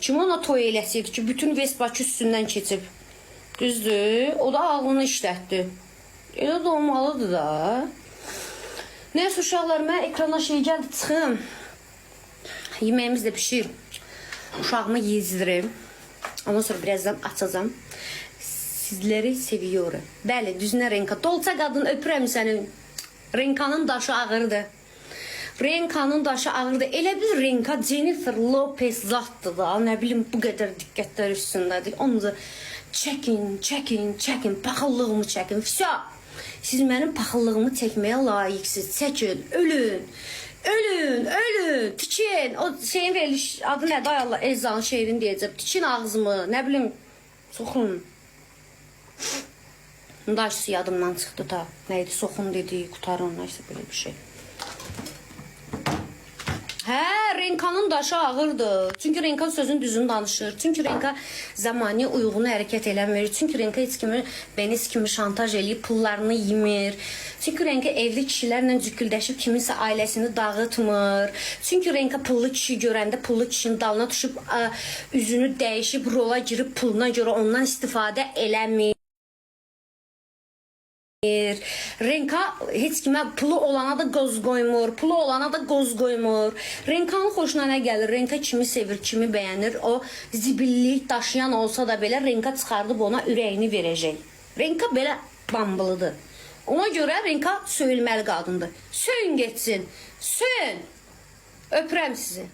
Kim ona toy eləsiydi ki, bütün Vespaçı üstündən keçib. Düzdür? O da ağlını işlətdi. Elə də olmalıdır da. Neyse uşaqlar, mən ekrana şey gəldi, çıxım. Yeməyimiz də pişir. Uşağımı yezdirim. Ondan sonra birazdan açacağım. Sizləri seviyorum. Bəli, düzünə Renka. Dolça qadın, öpürəm səni. Renkanın daşı ağırdır. Renkanın daşı ağırdır. Elə bir Renka Jennifer Lopez zatdır da. Nə bilim, bu qədər diqqətlər üstündədir. Onu da çəkin. Paxıllığımı çəkin. Fişa. Siz mənim paxıllığımı çəkməyə layiqsiz. Çəkin, ölün. Tikin. O şeyin veriliş adı nədir? Ay Allah, Elzanın şeirini deyəcəm. Tikin ağzımı, nə bilim, soxun. Daşsı yadımdan çıxdı da. Neydi? Soxun dediyi, qutarın, neyse böyle bir şey. Hə, Renkanın daşı ağırdır. Çünki Renka sözün düzünü danışır. Çünki Renka zamani uyğun hərəkət eləmir. Çünki Renka heç kimi Beniz kimi şantaj eləyib pullarını yemir. Çünki Renka evli kişilərlə cüküldəşib kiminsə ailəsini dağıtmır. Çünki Renka pullu kişi görəndə pullu kişinin dalına düşüb üzünü dəyişib rola girib puluna görə ondan istifadə eləmir. Renka heç kimə pulu olana da qoz qoymur. Renkanın xoşuna nə gəlir? Renka kimi sevir, kimi bəyənir. O zibillik daşıyan olsa da belə Renka çıxardıb ona ürəyini verəcək. Renka belə bambılıdır. Ona görə Renka söyülməli qadındır. Söyün getsin. Söyün. Öpürəm sizi.